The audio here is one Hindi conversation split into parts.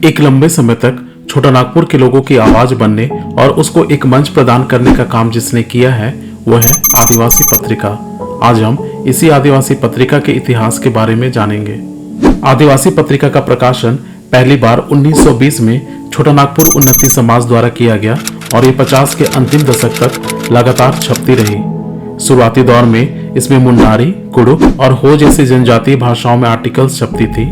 एक लंबे समय तक छोटा नागपुर के लोगों की आवाज बनने और उसको एक मंच प्रदान करने का काम जिसने किया है वो है आदिवासी पत्रिका। आज हम इसी आदिवासी पत्रिका के इतिहास के बारे में जानेंगे। आदिवासी पत्रिका का प्रकाशन पहली बार 1920 में छोटा नागपुर उन्नति समाज द्वारा किया गया और ये 50 के अंतिम दशक तक लगातार छपती रही। शुरुआती दौर में इसमें मुंडारी, कुड़ुक और हो जैसी जनजातीय भाषाओं में आर्टिकल्स छपती थी।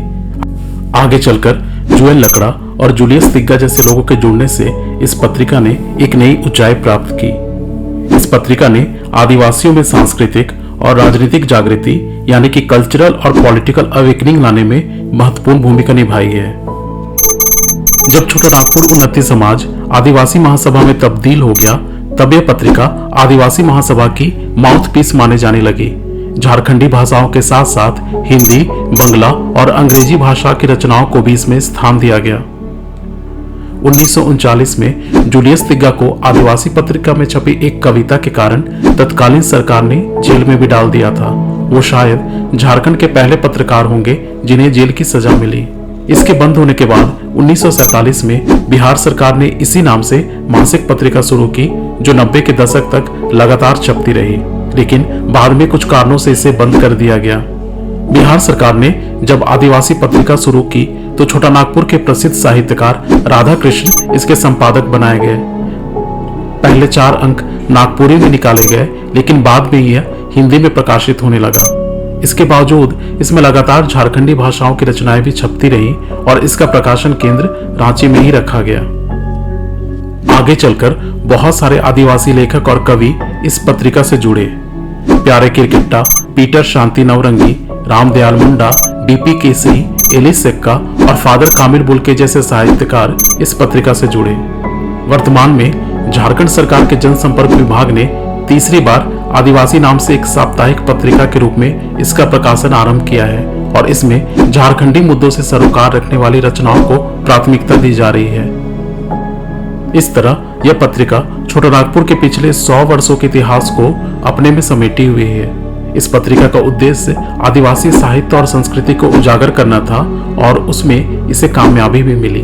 आगे चलकर जुएल लकड़ा और जूलियस तिग्गा जैसे लोगों के जुड़ने से इस पत्रिका ने एक नई ऊंचाई प्राप्त की। इस पत्रिका ने आदिवासियों में सांस्कृतिक और राजनीतिक जागृति यानी कि कल्चरल और पॉलिटिकल अवेकनिंग लाने में महत्वपूर्ण भूमिका निभाई है। जब छोटा नागपुर उन्नति समाज आदिवासी महासभा में तब्दील हो गया तब यह पत्रिका आदिवासी महासभा की माउथपीस माने जाने लगी। झारखंडी भाषाओं के साथ साथ हिंदी, बंगला और अंग्रेजी भाषा की रचनाओं को भी इसमें स्थान दिया गया। 1939 में जूलियस तिग्गा को आदिवासी पत्रिका में छपी एक कविता के कारण तत्कालीन सरकार ने जेल में भी डाल दिया था। वो शायद झारखंड के पहले पत्रकार होंगे जिन्हें जेल की सजा मिली। इसके बंद होने के बाद 1947 में बिहार सरकार ने इसी नाम से मासिक पत्रिका शुरू की जो 90 के दशक तक लगातार छपती रही, लेकिन बाद में कुछ कारणों से इसे बंद कर दिया गया। बिहार सरकार ने जब आदिवासी पत्रिका शुरू की तो छोटा नागपुर के प्रसिद्ध साहित्यकार राधा कृष्ण इसके संपादक बनाए गए। पहले 4 अंक नागपुरी में निकाले गए, लेकिन बाद में यह हिंदी में प्रकाशित होने लगा। इसके बावजूद इसमें लगातार झारखंडी भाषाओं की रचनाएं भी छपती रही और इसका प्रकाशन केंद्र रांची में ही रखा गया। आगे चलकर बहुत सारे आदिवासी लेखक और कवि इस पत्रिका से जुड़े। प्यारे किरकिट्टा, पीटर शांति नवरंगी, रामदयाल मुंडा, बीपी केसरी, एलिस सेक्का और फादर कामिल बुल्के जैसे साहित्यकार इस पत्रिका से जुड़े। वर्तमान में झारखंड सरकार के जनसंपर्क विभाग ने तीसरी बार आदिवासी नाम से एक साप्ताहिक पत्रिका के रूप में इसका प्रकाशन आरंभ किया है और इसमें झारखंडी मुद्दों से सरोकार रखने वाली रचनाओं को प्राथमिकता दी जा रही है। इस तरह यह पत्रिका छोटा नागपुर के पिछले 100 वर्षों के इतिहास को अपने में समेटी हुई है। इस पत्रिका का उद्देश्य आदिवासी साहित्य और संस्कृति को उजागर करना था और उसमें इसे कामयाबी भी मिली।